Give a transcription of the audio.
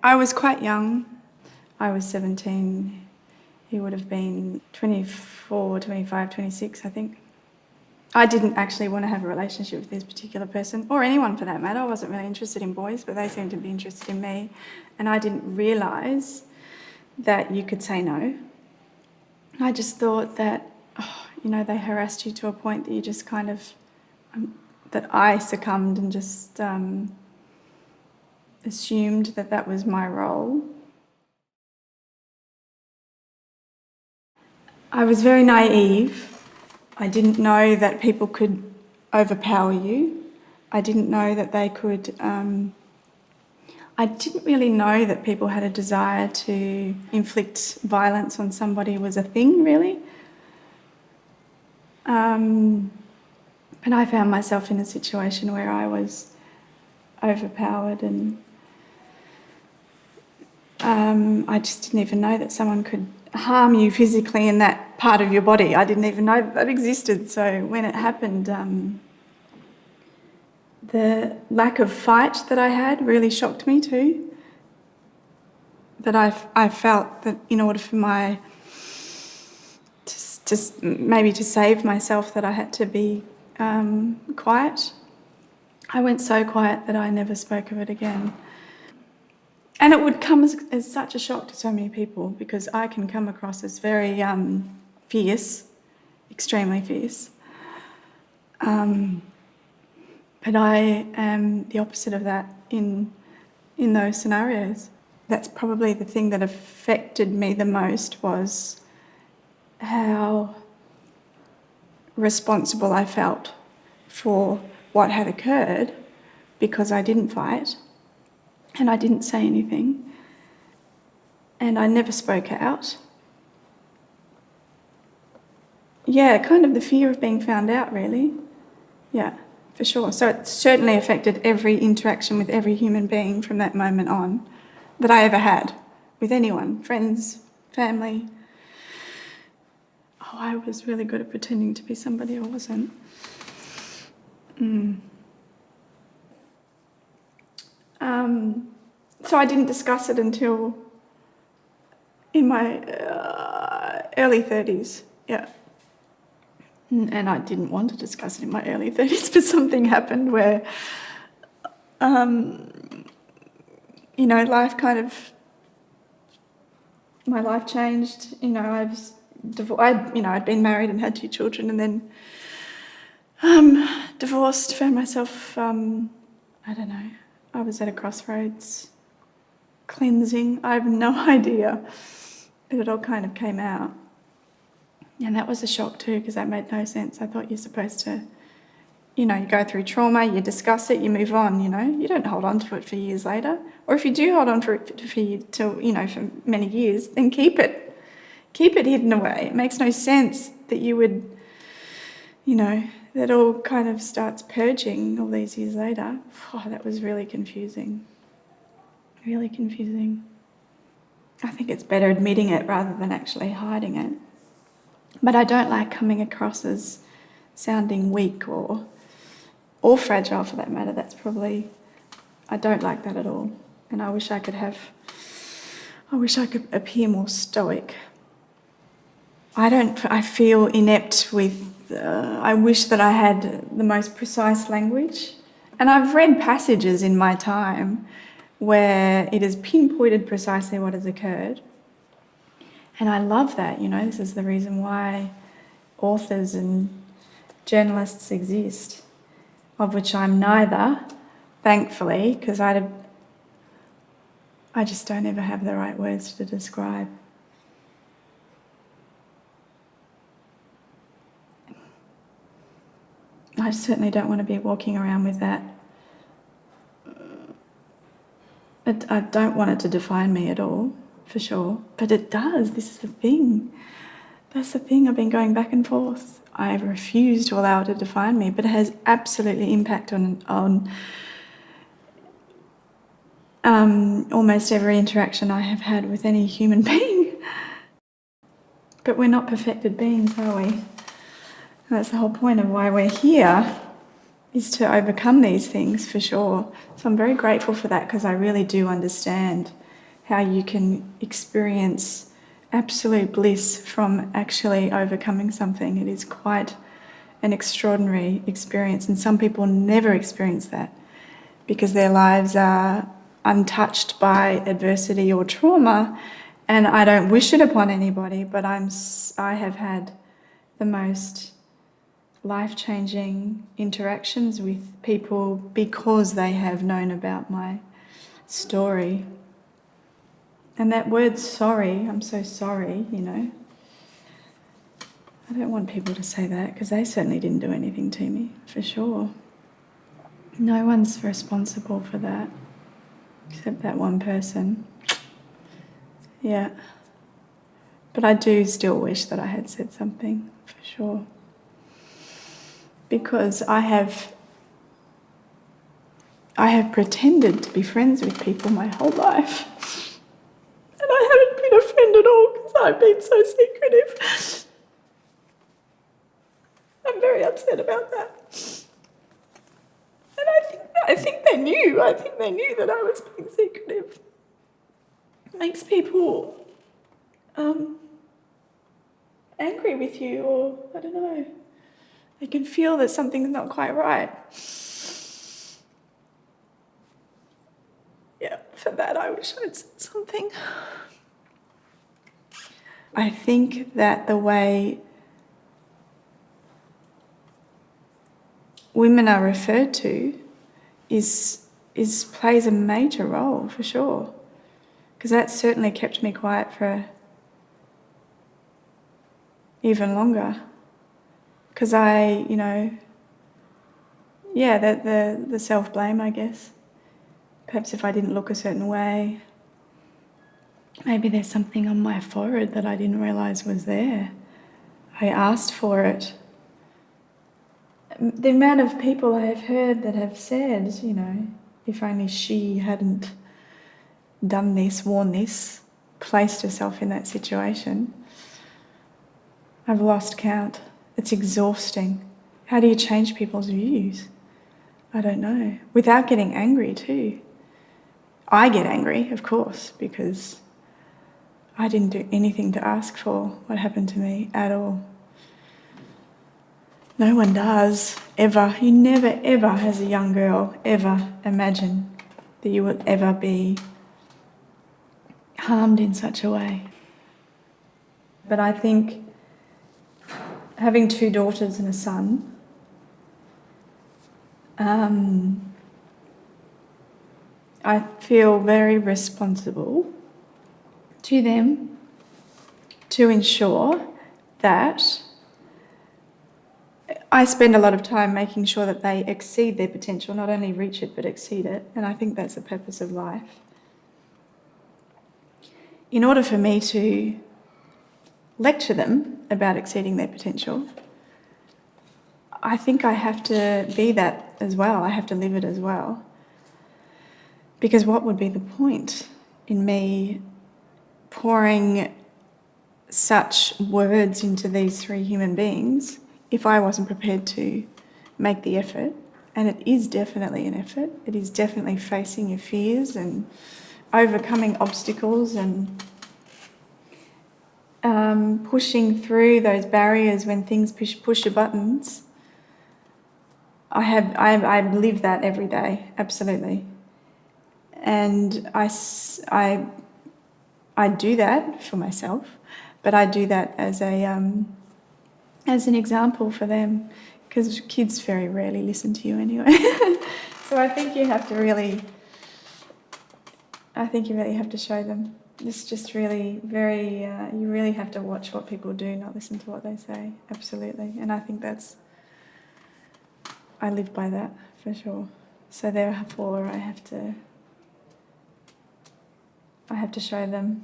I was quite young. I was 17. He would have been 24, 25, 26, I think. I didn't actually want to have a relationship with this particular person, or anyone for that matter. I wasn't really interested in boys, but they seemed to be interested in me. And I didn't realise that you could say no. I just thought that, they harassed you to a point that you just kind of, that I succumbed and just assumed that that was my role. I was very naive. I didn't know that people could overpower you. I didn't know that they could... I didn't really know that people had a desire to inflict violence on somebody was a thing, really. But I found myself in a situation where I was overpowered, and I just didn't even know that someone could harm you physically in that part of your body. I didn't even know that existed. So when it happened, the lack of fight that I had really shocked me too. That I felt that in order for maybe to save myself, that I had to be quiet. I went so quiet that I never spoke of it again. And it would come as such a shock to so many people, because I can come across as very fierce, extremely fierce. But I am the opposite of that in those scenarios. That's probably the thing that affected me the most, was how responsible I felt for what had occurred, because I didn't fight and I didn't say anything and I never spoke out. Yeah, kind of the fear of being found out, really. Yeah, for sure. So it certainly affected every interaction with every human being from that moment on that I ever had with anyone, friends, family. Oh, I was really good at pretending to be somebody I wasn't. So I didn't discuss it until in my early 30s, yeah. And I didn't want to discuss it in my early 30s, but something happened where, my life changed. I'd been married and had 2 children, and then divorced, found myself, I was at a crossroads, cleansing. I have no idea, but it all kind of came out. And that was a shock too, because that made no sense. I thought you're supposed to, you go through trauma, you discuss it, you move on, You don't hold on to it for years later. Or if you do hold on for many years, then keep it. Keep it hidden away. It makes no sense that you would, that all kind of starts purging all these years later. Oh, that was really confusing. Really confusing. I think it's better admitting it rather than actually hiding it. But I don't like coming across as sounding weak or fragile, for that matter. I don't like that at all. And I wish I could appear more stoic. I feel inept with, I wish that I had the most precise language. And I've read passages in my time where it has pinpointed precisely what has occurred. And I love that, this is the reason why authors and journalists exist, of which I'm neither, thankfully, because I just don't ever have the right words to describe. I certainly don't want to be walking around with that. I don't want it to define me at all, for sure. But it does. This is the thing. That's the thing. I've been going back and forth. I refuse to allow it to define me, but it has absolutely impact on almost every interaction I have had with any human being. But we're not perfected beings, are we? And that's the whole point of why we're here, is to overcome these things, for sure. So I'm very grateful for that, because I really do understand how you can experience absolute bliss from actually overcoming something. It is quite an extraordinary experience, and some people never experience that because their lives are untouched by adversity or trauma, and I don't wish it upon anybody, but I have had the most life-changing interactions with people because they have known about my story. And that word sorry, I'm so sorry, I don't want people to say that because they certainly didn't do anything to me, for sure. No one's responsible for that except that one person. Yeah. But I do still wish that I had said something, for sure. Because I have pretended to be friends with people my whole life. And I haven't been a friend at all because I've been so secretive. I'm very upset about that. And I think they knew. I think they knew that I was being secretive. It makes people angry with you, or I don't know. They can feel that something's not quite right. Yeah, for that I wish I'd said something. I think that the way women are referred to is plays a major role, for sure. Because that certainly kept me quiet for even longer. Because the self-blame, I guess. Perhaps if I didn't look a certain way, maybe there's something on my forehead that I didn't realise was there. I asked for it. The amount of people I have heard that have said, if only she hadn't done this, worn this, placed herself in that situation. I've lost count. It's exhausting. How do you change people's views? I don't know. Without getting angry too. I get angry, of course, because I didn't do anything to ask for what happened to me at all. No one does, ever. You never, ever, as a young girl, ever imagine that you would ever be harmed in such a way. But I think having 2 daughters and a son, I feel very responsible to them to ensure that I spend a lot of time making sure that they exceed their potential, not only reach it, but exceed it. And I think that's the purpose of life. In order for me to lecture them about exceeding their potential, I think I have to be that as well. I have to live it as well. Because what would be the point in me pouring such words into these 3 human beings if I wasn't prepared to make the effort? And it is definitely an effort. It is definitely facing your fears and overcoming obstacles and pushing through those barriers when things push your buttons. I live that every day, absolutely. And I do that for myself, but I do that as an example for them, because kids very rarely listen to you anyway. So I think you really have to show them. It's just really very, you really have to watch what people do, not listen to what they say, absolutely. And I think I live by that, for sure. So therefore I have to show them